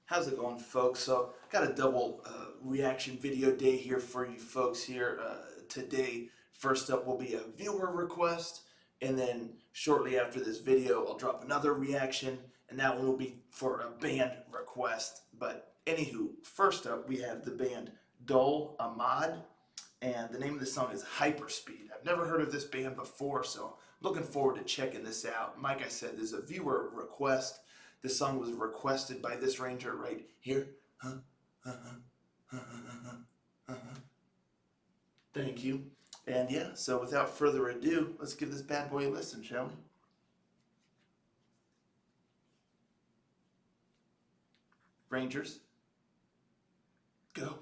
How's it going, folks? So, got a double reaction video day here for you folks here today. First up will be a viewer request, and then shortly after this video, I'll drop another reaction, and that one will be for a band request. But anywho, first up, we have the band Dol Ammad, and the name of the song is Hyperspeed. I've never heard of this band before, so I'm looking forward to checking this out. And like I said, there's a viewer request. This song was requested by this ranger right here. Thank you. And yeah, so without further ado, let's give this bad boy a listen, shall we? Rangers, go.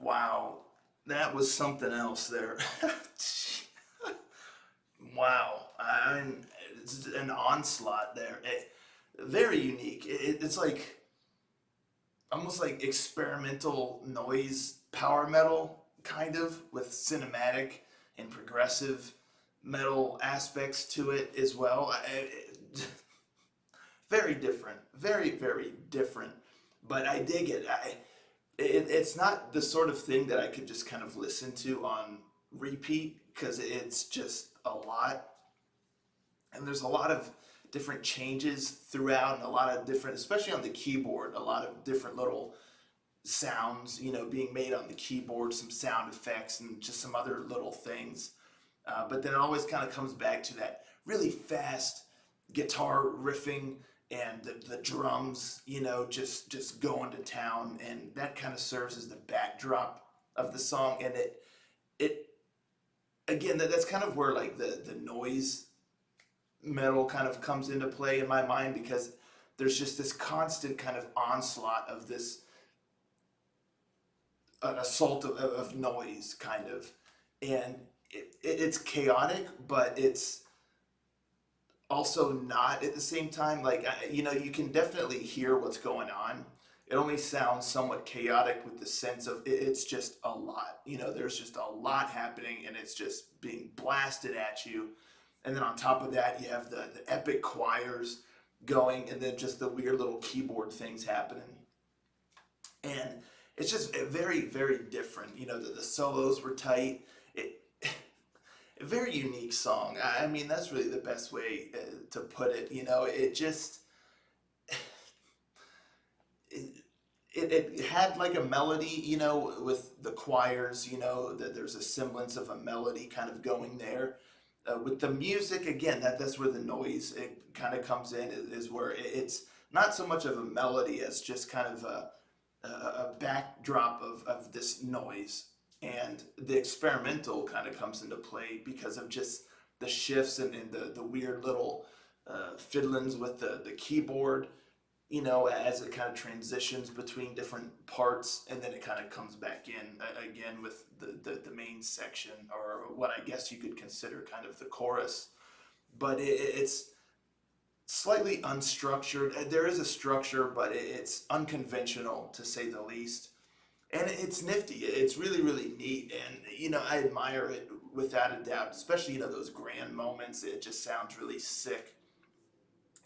Wow, that was something else there. Wow, it's an onslaught there. Very unique. It's like almost like experimental noise power metal, kind of, with cinematic and progressive metal aspects to it as well. Very different, very different. But I dig it. It's not the sort of thing that I could just kind of listen to on repeat because it's just a lot, and there's a lot of different changes throughout, and a lot of different, especially on the keyboard, a lot of different little sounds, being made on the keyboard, some sound effects, and just some other little things. But then it always kind of comes back to that really fast guitar riffing and the drums, just going to town, and that kind of serves as the backdrop of the song. And it again, that's kind of where like the noise metal kind of comes into play in my mind, because there's just this constant kind of onslaught of this an assault of noise, kind of, and it's chaotic, but it's also not at the same time. Like, you can definitely hear what's going on. It only sounds somewhat chaotic with the sense of it's just a lot. There's just a lot happening, and it's just being blasted at you. And then on top of that, you have the epic choirs going, and then just the weird little keyboard things happening. And it's just very different. The solos were tight. It, a very unique song. I mean, that's really the best way to put it. It just it, it had like a melody, with the choirs. That there's a semblance of a melody kind of going there. With the music, again, that's where the noise it kind of comes in. Is where it's not so much of a melody as just kind of a backdrop of this noise, and the experimental kind of comes into play because of just the shifts and the weird little fiddlings with the keyboard, as it kind of transitions between different parts, and then it kind of comes back in again with the main section, or what I guess you could consider kind of the chorus. But it's slightly unstructured. There is a structure, but it's unconventional to say the least. And it's nifty. It's really neat, and I admire it without a doubt. Especially those grand moments. It just sounds really sick.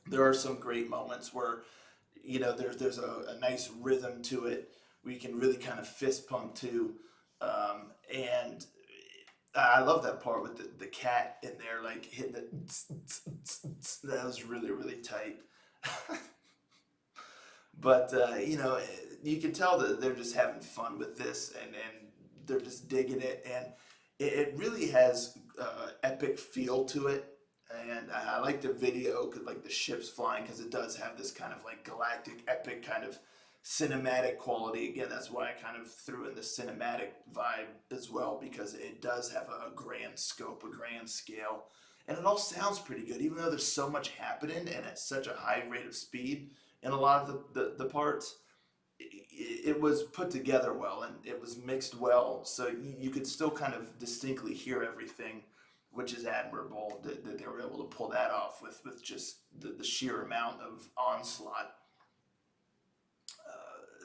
There are some great moments where there's a nice rhythm to it, where you can really kind of fist pump to, and I love that part with the cat in there, like hitting the. That was really tight. But you can tell that they're just having fun with this, and they're just digging it, and it really has epic feel to it. And I like the video, cause like the ships flying, because it does have this kind of like galactic epic kind of cinematic quality. Again, that's why I kind of threw in the cinematic vibe as well, because it does have a grand scope, a grand scale, and it all sounds pretty good, even though there's so much happening and at such a high rate of speed in a lot of the parts. It was put together well, and it was mixed well, so you could still kind of distinctly hear everything, which is admirable that they were able to pull that off with just the sheer amount of onslaught,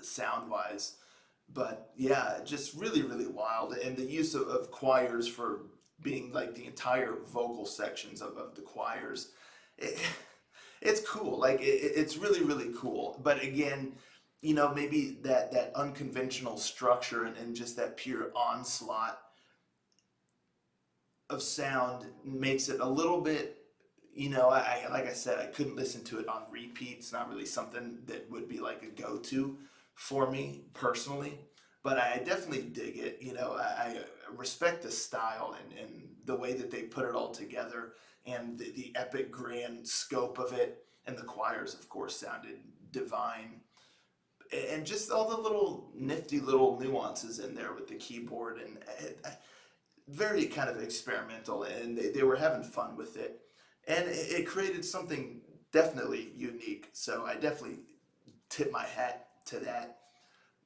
sound wise. But yeah, just really wild, and the use of choirs for being like the entire vocal sections of the choirs. It, it's cool. Like it's really cool. But again, maybe that unconventional structure, and just that pure onslaught of sound makes it a little bit. I like I said, I couldn't listen to it on repeat. It's not really something that would be like a go-to for me personally, but I definitely dig it. I respect the style, and the way that they put it all together, and the epic grand scope of it, and the choirs, of course, sounded divine, and just all the little nifty little nuances in there with the keyboard, and very kind of experimental, and they were having fun with it, and it created something definitely unique. So I definitely tip my hat to that.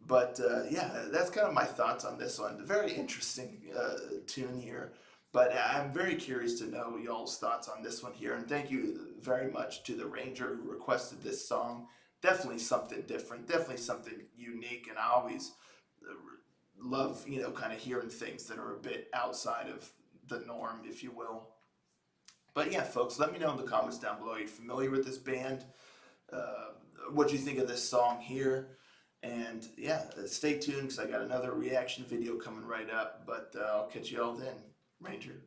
But yeah, that's kind of my thoughts on this one. Very interesting tune here. But I'm very curious to know y'all's thoughts on this one here. And thank you very much to the Ranger who requested this song. Definitely something different, definitely something unique. And I always uh, love, kind of hearing things that are a bit outside of the norm, if you will. But yeah, folks, let me know in the comments down below. Are you familiar with this band? Uh, what you think of this song here? And yeah, stay tuned because I got another reaction video coming right up. But I'll catch you all then. Ranger.